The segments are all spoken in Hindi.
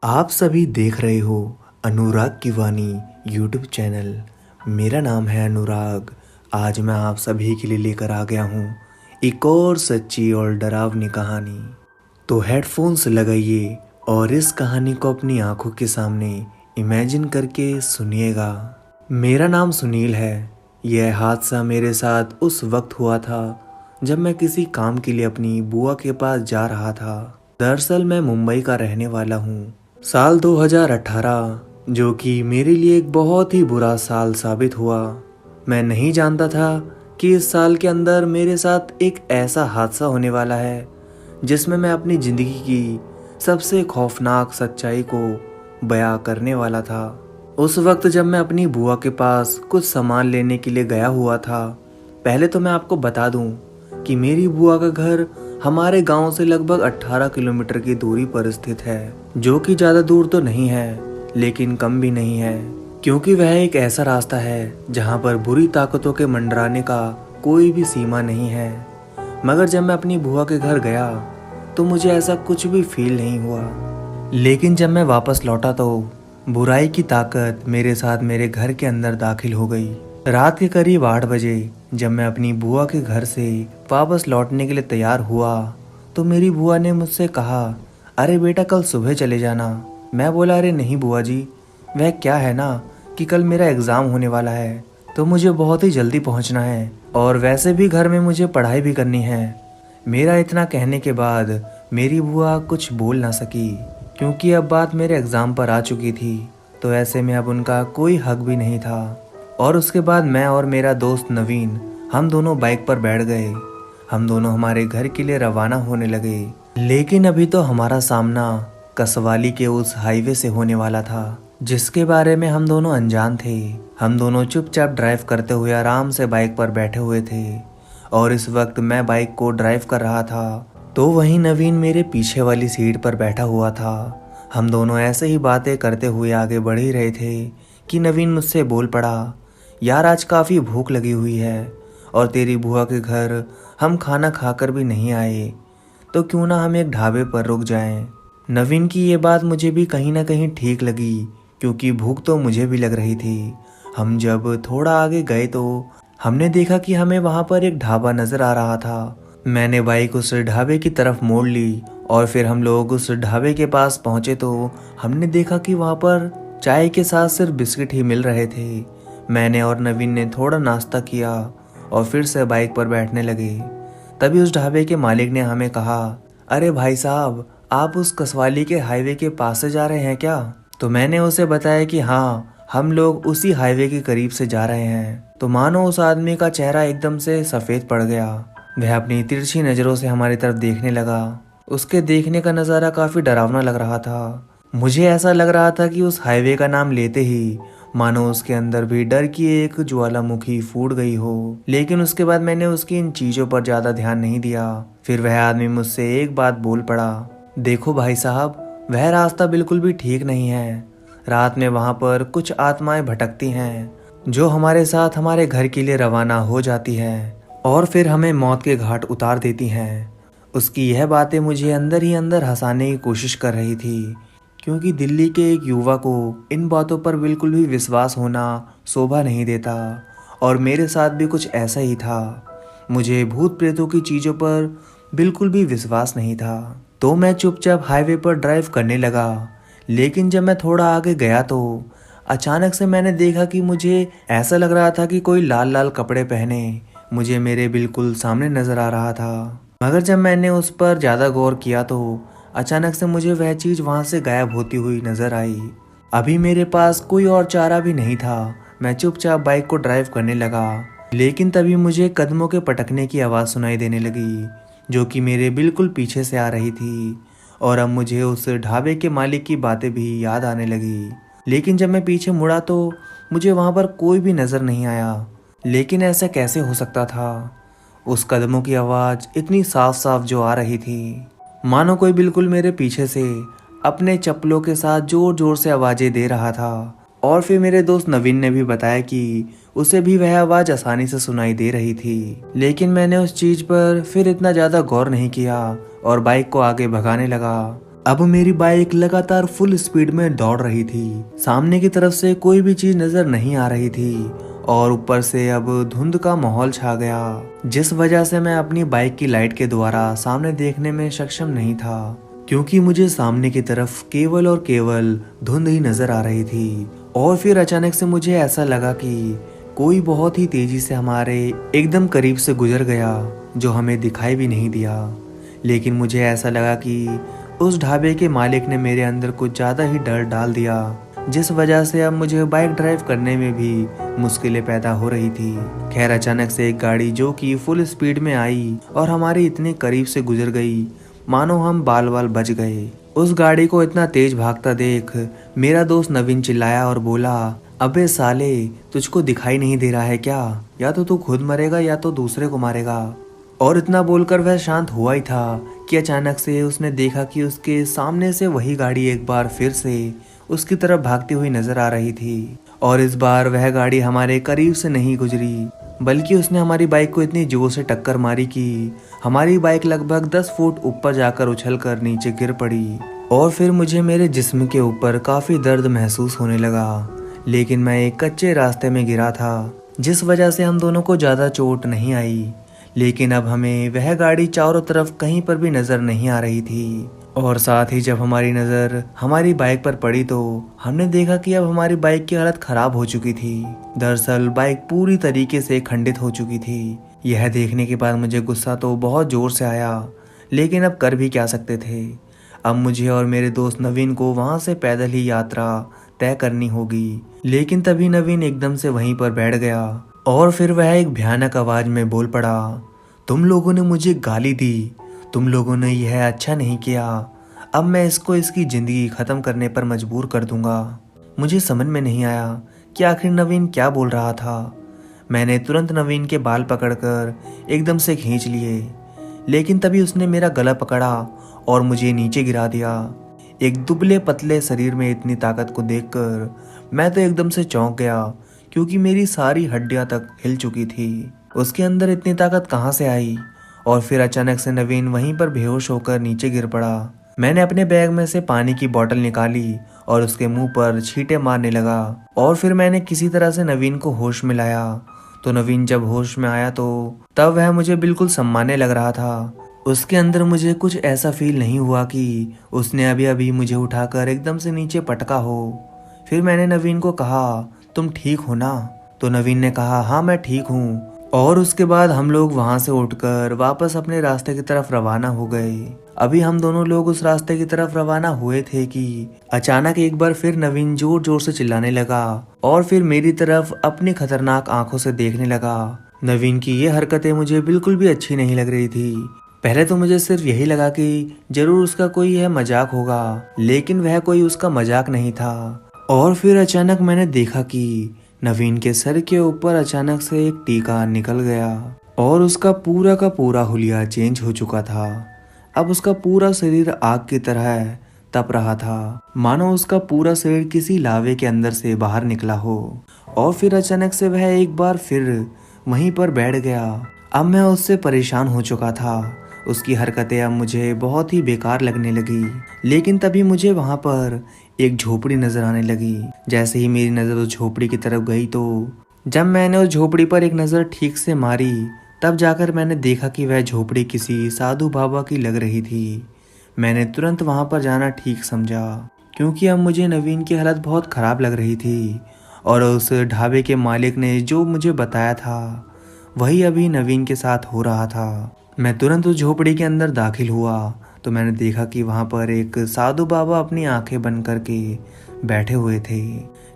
आप सभी देख रहे हो अनुराग की वाणी यूट्यूब चैनल। मेरा नाम है अनुराग। आज मैं आप सभी के लिए लेकर आ गया हूँ एक और सच्ची और डरावनी कहानी। तो हेडफोन्स लगाइए और इस कहानी को अपनी आंखों के सामने इमेजिन करके सुनिएगा। मेरा नाम सुनील है। यह हादसा मेरे साथ उस वक्त हुआ था जब मैं किसी काम के लिए अपनी बुआ के पास जा रहा था। दरअसल मैं मुंबई का रहने वाला हूँ। साल 2018 जो कि मेरे लिए एक बहुत ही बुरा साल साबित हुआ। मैं नहीं जानता था कि इस साल के अंदर मेरे साथ एक ऐसा हादसा होने वाला है जिसमें मैं अपनी ज़िंदगी की सबसे खौफनाक सच्चाई को बयां करने वाला था। उस वक्त जब मैं अपनी बुआ के पास कुछ सामान लेने के लिए गया हुआ था, पहले तो मैं आपको बता दूं कि मेरी बुआ का घर हमारे गांव से लगभग 18 किलोमीटर की दूरी पर स्थित है, जो कि ज़्यादा दूर तो नहीं है लेकिन कम भी नहीं है, क्योंकि वह एक ऐसा रास्ता है जहां पर बुरी ताकतों के मंडराने का कोई भी सीमा नहीं है। मगर जब मैं अपनी बुआ के घर गया तो मुझे ऐसा कुछ भी फील नहीं हुआ। लेकिन जब मैं वापस लौटा तो बुराई की ताकत मेरे साथ मेरे घर के अंदर दाखिल हो गई। रात के करीब 8 बजे जब मैं अपनी बुआ के घर से वापस लौटने के लिए तैयार हुआ तो मेरी बुआ ने मुझसे कहा, अरे बेटा कल सुबह चले जाना। मैं बोला, अरे नहीं बुआ जी, वह क्या है ना कि कल मेरा एग्ज़ाम होने वाला है तो मुझे बहुत ही जल्दी पहुंचना है और वैसे भी घर में मुझे पढ़ाई भी करनी है। मेरा इतना कहने के बाद मेरी बुआ कुछ बोल ना सकी, क्योंकि अब बात मेरे एग्ज़ाम पर आ चुकी थी, तो ऐसे में अब उनका कोई हक भी नहीं था। और उसके बाद मैं और मेरा दोस्त नवीन, हम दोनों बाइक पर बैठ गए। हम दोनों हमारे घर के लिए रवाना होने लगे। लेकिन अभी तो हमारा सामना कसवाली के उस हाईवे से होने वाला था जिसके बारे में हम दोनों अनजान थे। हम दोनों चुपचाप ड्राइव करते हुए आराम से बाइक पर बैठे हुए थे और इस वक्त मैं बाइक को ड्राइव कर रहा था तो वहीं नवीन मेरे पीछे वाली सीट पर बैठा हुआ था। हम दोनों ऐसे ही बातें करते हुए आगे बढ़ ही रहे थे कि नवीन मुझसे बोल पड़ा, यार आज काफ़ी भूख लगी हुई है और तेरी बुआ के घर हम खाना खाकर भी नहीं आए, तो क्यों ना हम एक ढाबे पर रुक जाएं। नवीन की ये बात मुझे भी कहीं ना कहीं ठीक लगी, क्योंकि भूख तो मुझे भी लग रही थी। हम जब थोड़ा आगे गए तो हमने देखा कि हमें वहाँ पर एक ढाबा नज़र आ रहा था। मैंने बाइक उस ढाबे की तरफ मोड़ ली और फिर हम लोग उस ढाबे के पास पहुँचे तो हमने देखा कि वहाँ पर चाय के साथ सिर्फ बिस्किट ही मिल रहे थे। मैंने और नवीन ने थोड़ा नाश्ता किया और फिर से बाइक पर बैठने लगे। तभी उस ढाबे के मालिक ने हमें कहा, अरे भाई साहब, आप उस कसवाली के हाईवे के पास से जा रहे हैं क्या? तो मैंने उसे बताया कि हाँ, हम लोग उसी हाईवे के करीब से जा रहे हैं। तो मानो उस आदमी का चेहरा एकदम से सफ़ेद पड़ गया। वह अपनी तिरछी नज़रों से हमारी तरफ देखने लगा। उसके देखने का नज़ारा काफ़ी डरावना लग रहा था। मुझे ऐसा लग रहा था कि उस हाईवे का नाम लेते ही मानो उसके अंदर भी डर की एक ज्वालामुखी फूट गई हो। लेकिन उसके बाद मैंने उसकी इन चीज़ों पर ज़्यादा ध्यान नहीं दिया। फिर वह आदमी मुझसे एक बात बोल पड़ा, देखो भाई साहब, वह रास्ता बिल्कुल भी ठीक नहीं है। रात में वहाँ पर कुछ आत्माएं भटकती हैं जो हमारे साथ हमारे घर के लिए रवाना हो जाती हैं और फिर हमें मौत के घाट उतार देती हैं। उसकी यह बातें मुझे अंदर ही अंदर हंसाने की कोशिश कर रही थी, क्योंकि दिल्ली के एक युवा को इन बातों पर बिल्कुल भी विश्वास होना शोभा नहीं देता और मेरे साथ भी कुछ ऐसा ही था। मुझे भूत प्रेतों की चीज़ों पर बिल्कुल भी विश्वास नहीं था, तो मैं चुपचाप हाईवे पर ड्राइव करने लगा। लेकिन जब मैं थोड़ा आगे गया तो अचानक से मैंने देखा कि मुझे ऐसा लग रहा था कि कोई लाल लाल कपड़े पहने मुझे मेरे बिल्कुल सामने नज़र आ रहा था। मगर जब मैंने उस पर ज़्यादा गौर किया तो अचानक से मुझे वह चीज़ वहाँ से गायब होती हुई नज़र आई। अभी मेरे पास कोई और चारा भी नहीं था। मैं चुपचाप बाइक को ड्राइव करने लगा। लेकिन तभी मुझे कदमों के पटकने की आवाज़ सुनाई देने लगी, जो कि मेरे बिल्कुल पीछे से आ रही थी। और अब मुझे उस ढाबे के मालिक की बातें भी याद आने लगी। लेकिन जब मैं पीछे मुड़ा तो मुझे वहाँ पर कोई भी नज़र नहीं आया। लेकिन ऐसा कैसे हो सकता था? उस कदमों की आवाज़ इतनी साफ साफ जो आ रही थी, मानो कोई बिल्कुल मेरे पीछे से अपने चप्पलों के साथ जोर जोर से आवाज़ें दे रहा था। और फिर मेरे दोस्त नवीन ने भी बताया कि उसे भी वह आवाज़ आसानी से सुनाई दे रही थी। लेकिन मैंने उस चीज़ पर फिर इतना ज़्यादा गौर नहीं किया और बाइक को आगे भगाने लगा। अब मेरी बाइक लगातार फुल स्पीड में दौड़ रही थी। सामने की तरफ से कोई भी चीज नजर नहीं आ रही थी और ऊपर से अब धुंध का माहौल छा गया, जिस वजह से मैं अपनी बाइक की लाइट के द्वारा सामने देखने में सक्षम नहीं था, क्योंकि मुझे सामने की तरफ केवल और केवल धुंध ही नजर आ रही थी। और फिर अचानक से मुझे ऐसा लगा कि कोई बहुत ही तेजी से हमारे एकदम करीब से गुजर गया, जो हमें दिखाई भी नहीं दिया। लेकिन मुझे ऐसा लगा कि उस ढाबे के मालिक ने मेरे अंदर कुछ ज़्यादा ही डर डाल दिया, जिस वजह से अब मुझे बाइक ड्राइव करने में भी मुश्किलें पैदा हो रही थी। खैर, अचानक से एक गाड़ी जो कि फुल स्पीड में आई और हमारे इतने करीब से गुजर गई, मानो हम बाल बाल बच गए। उस गाड़ी को इतना तेज भागता देख मेरा दोस्त नवीन चिल्लाया और बोला, अबे साले, तुझको दिखाई नहीं दे रहा है क्या? या तो तू खुद मरेगा या तो दूसरे को मारेगा। और इतना बोलकर वह शांत हुआ ही था कि अचानक से उसने देखा कि उसके सामने से वही गाड़ी एक बार फिर से उसकी तरफ भागती हुई नजर आ रही थी। और इस बार वह गाड़ी हमारे करीब से नहीं गुजरी, बल्कि उसने हमारी बाइक को इतनी जोर से टक्कर मारी कि हमारी बाइक लगभग 10 फुट ऊपर जाकर उछलकर नीचे गिर पड़ी। और फिर मुझे मेरे जिस्म के ऊपर काफी दर्द महसूस होने लगा, लेकिन मैं एक कच्चे रास्ते में गिरा था, जिस वजह से हम दोनों को ज्यादा चोट नहीं आई। लेकिन अब हमें वह गाड़ी चारों तरफ कहीं पर भी नजर नहीं आ रही थी। और साथ ही जब हमारी नज़र हमारी बाइक पर पड़ी तो हमने देखा कि अब हमारी बाइक की हालत खराब हो चुकी थी। दरअसल बाइक पूरी तरीके से खंडित हो चुकी थी। यह देखने के बाद मुझे गुस्सा तो बहुत ज़ोर से आया, लेकिन अब कर भी क्या सकते थे। अब मुझे और मेरे दोस्त नवीन को वहाँ से पैदल ही यात्रा तय करनी होगी। लेकिन तभी नवीन एकदम से वहीं पर बैठ गया और फिर वह एक भयानक आवाज़ में बोल पड़ा, तुम लोगों ने मुझे गाली दी, तुम लोगों ने यह अच्छा नहीं किया। अब मैं इसको इसकी ज़िंदगी ख़त्म करने पर मजबूर कर दूंगा। मुझे समझ में नहीं आया कि आखिर नवीन क्या बोल रहा था। मैंने तुरंत नवीन के बाल पकड़कर एकदम से खींच लिए, लेकिन तभी उसने मेरा गला पकड़ा और मुझे नीचे गिरा दिया। एक दुबले पतले शरीर में इतनी ताकत को देखकर मैं तो एकदम से चौंक गया, क्योंकि मेरी सारी हड्डियां तक हिल चुकी थी। उसके अंदर इतनी ताकत कहाँ से आई? और फिर अचानक से नवीन वहीं पर बेहोश होकर नीचे गिर पड़ा। मैंने अपने बैग में से पानी की बोतल निकाली और उसके मुंह पर छींटे मारने लगा। और फिर मैंने किसी तरह से नवीन को होश में लाया। तो नवीन जब होश में आया तो तब वह मुझे बिल्कुल सम्मानने लग रहा था। उसके अंदर मुझे कुछ ऐसा फील नहीं हुआ कि उसने अभी अभी मुझे उठाकर एकदम से नीचे पटका हो। फिर मैंने नवीन को कहा, तुम ठीक हो ना? तो नवीन ने कहा, हाँ मैं ठीक हूँ। और उसके बाद हम लोग वहां से उठकर वापस अपने रास्ते की तरफ रवाना हो गए। अभी हम दोनों लोग उस रास्ते की तरफ रवाना हुए थे कि अचानक एक बार फिर नवीन जोर जोर से चिल्लाने लगा और फिर मेरी तरफ अपनी खतरनाक आंखों से देखने लगा। नवीन की ये हरकतें मुझे बिल्कुल भी अच्छी नहीं लग रही थी। पहले तो मुझे सिर्फ यही लगा कि जरूर उसका कोई यह मजाक होगा, लेकिन वह कोई उसका मजाक नहीं था। और फिर अचानक मैंने देखा कि नवीन के सर के ऊपर अचानक से एक टीका निकल गया और उसका पूरा का पूरा हुलिया चेंज हो चुका था। अब उसका पूरा शरीर आग की तरह तप रहा था, मानो उसका पूरा शरीर किसी लावे के अंदर से बाहर निकला हो। और फिर अचानक से वह एक बार फिर वहीं पर बैठ गया। अब मैं उससे परेशान हो चुका था। उसकी हरकतें अब मुझे बहुत ही बेकार लगने लगी। लेकिन तभी मुझे वहां पर एक झोपड़ी नजर आने लगी। जैसे ही मेरी नज़र उस झोपड़ी की तरफ गई तो जब मैंने उस झोपड़ी पर एक नज़र ठीक से मारी, तब जाकर मैंने देखा कि वह झोपड़ी किसी साधु बाबा की लग रही थी। मैंने तुरंत वहां पर जाना ठीक समझा, क्योंकि अब मुझे नवीन की हालत बहुत ख़राब लग रही थी और उस ढाबे के मालिक ने जो मुझे बताया था वही अभी नवीन के साथ हो रहा था। मैं तुरंत उस झोपड़ी के अंदर दाखिल हुआ तो मैंने देखा कि वहाँ पर एक साधु बाबा अपनी आंखें बंद करके बैठे हुए थे।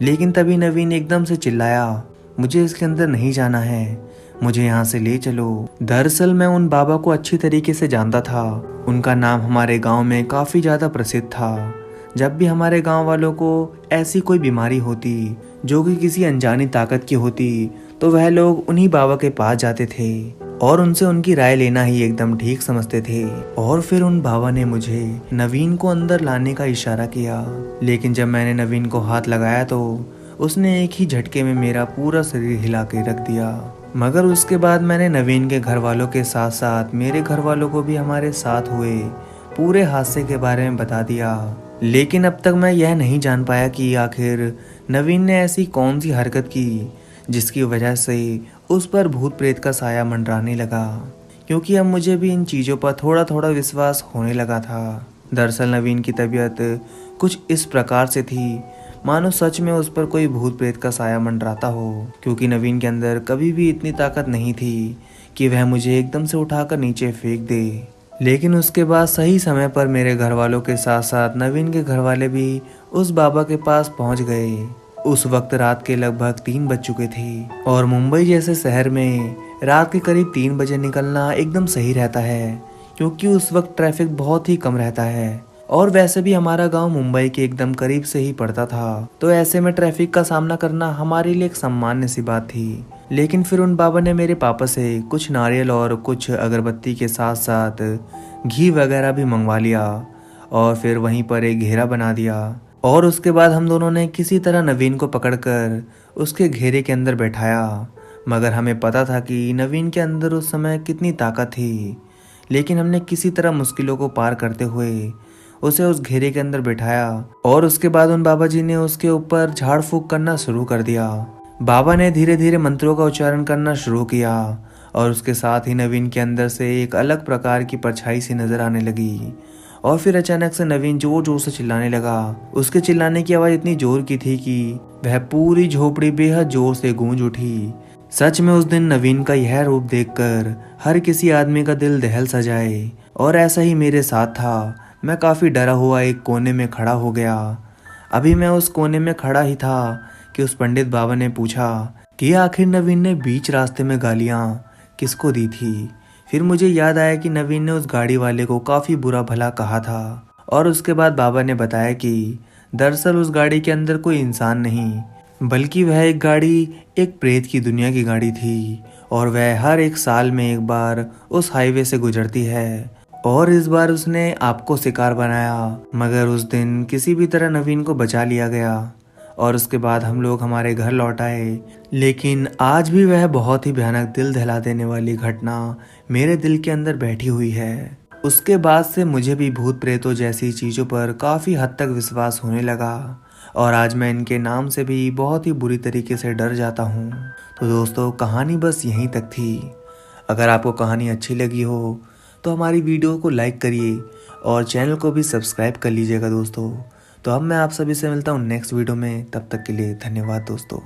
लेकिन तभी नवीन एकदम से चिल्लाया, मुझे इसके अंदर नहीं जाना है, मुझे यहाँ से ले चलो। दरअसल मैं उन बाबा को अच्छी तरीके से जानता था। उनका नाम हमारे गांव में काफ़ी ज़्यादा प्रसिद्ध था। जब भी हमारे गांव वालों को ऐसी कोई बीमारी होती जो कि किसी अनजानी ताकत की होती, तो वह लोग उन्हीं बाबा के पास जाते थे और उनसे उनकी राय लेना ही एकदम ठीक समझते थे। और फिर उन बाबा ने मुझे नवीन को अंदर लाने का इशारा किया। लेकिन जब मैंने नवीन को हाथ लगाया तो उसने एक ही झटके में मेरा पूरा शरीर हिला के रख दिया। मगर उसके बाद मैंने नवीन के घर वालों के साथ साथ मेरे घर वालों को भी हमारे साथ हुए पूरे हादसे के बारे में बता दिया। लेकिन अब तक मैं यह नहीं जान पाया कि आखिर नवीन ने ऐसी कौन सी हरकत की जिसकी वजह से उस पर भूत प्रेत का साया मंडराने लगा, क्योंकि अब मुझे भी इन चीज़ों पर थोड़ा थोड़ा विश्वास होने लगा था। दरअसल नवीन की तबीयत कुछ इस प्रकार से थी मानो सच में उस पर कोई भूत प्रेत का साया मंडराता हो, क्योंकि नवीन के अंदर कभी भी इतनी ताकत नहीं थी कि वह मुझे एकदम से उठाकर नीचे फेंक दे। लेकिन उसके बाद सही समय पर मेरे घर वालों के साथ साथ नवीन के घर वाले भी उस बाबा के पास पहुंच गए। उस वक्त रात के लगभग 3 बज चुके थे और मुंबई जैसे शहर में रात के करीब 3 बजे निकलना एकदम सही रहता है, क्योंकि उस वक्त ट्रैफिक बहुत ही कम रहता है और वैसे भी हमारा गांव मुंबई के एकदम करीब से ही पड़ता था, तो ऐसे में ट्रैफिक का सामना करना हमारे लिए एक सामान्य सी बात थी। लेकिन फिर उन बाबा ने मेरे पापा से कुछ नारियल और कुछ अगरबत्ती के साथ साथ घी वगैरह भी मंगवा लिया और फिर वहीं पर एक घेरा बना दिया और उसके बाद हम दोनों ने किसी तरह नवीन को पकड़कर उसके घेरे के अंदर बैठाया। मगर हमें पता था कि नवीन के अंदर उस समय कितनी ताकत थी, लेकिन हमने किसी तरह मुश्किलों को पार करते हुए उसे उस घेरे के अंदर बैठाया और उसके बाद उन बाबा जी ने उसके ऊपर झाड़ फूक करना शुरू कर दिया। बाबा ने धीरे धीरे मंत्रों का उच्चारण करना शुरू किया और उसके साथ ही नवीन के अंदर से एक अलग प्रकार की परछाई सी नजर आने लगी और फिर अचानक से नवीन जोर जोर से चिल्लाने लगा। उसके चिल्लाने की आवाज इतनी जोर की थी कि वह पूरी झोपड़ी बेहद जोर से गूंज उठी। सच में उस दिन नवीन का यह रूप देखकर हर किसी आदमी का दिल दहल सा जाए और ऐसा ही मेरे साथ था। मैं काफ़ी डरा हुआ एक कोने में खड़ा हो गया। अभी मैं उस कोने में खड़ा ही था कि उस पंडित बाबा ने पूछा कि आखिर नवीन ने बीच रास्ते में गालियाँ किसको दी थी। फिर मुझे याद आया कि नवीन ने उस गाड़ी वाले को काफ़ी बुरा भला कहा था और उसके बाद बाबा ने बताया कि दरअसल उस गाड़ी के अंदर कोई इंसान नहीं बल्कि वह एक गाड़ी एक प्रेत की दुनिया की गाड़ी थी और वह हर एक साल में एक बार उस हाईवे से गुजरती है और इस बार उसने आपको शिकार बनाया। मगर उस दिन किसी भी तरह नवीन को बचा लिया गया और उसके बाद हम लोग हमारे घर लौट आए। लेकिन आज भी वह बहुत ही भयानक दिल दहला देने वाली घटना मेरे दिल के अंदर बैठी हुई है। उसके बाद से मुझे भी भूत प्रेतों जैसी चीज़ों पर काफ़ी हद तक विश्वास होने लगा और आज मैं इनके नाम से भी बहुत ही बुरी तरीके से डर जाता हूँ। तो दोस्तों, कहानी बस यहीं तक थी। अगर आपको कहानी अच्छी लगी हो तो हमारी वीडियो को लाइक करिए और चैनल को भी सब्सक्राइब कर लीजिएगा दोस्तों। तो अब मैं आप सभी से मिलता हूँ नेक्स्ट वीडियो में, तब तक के लिए धन्यवाद दोस्तों।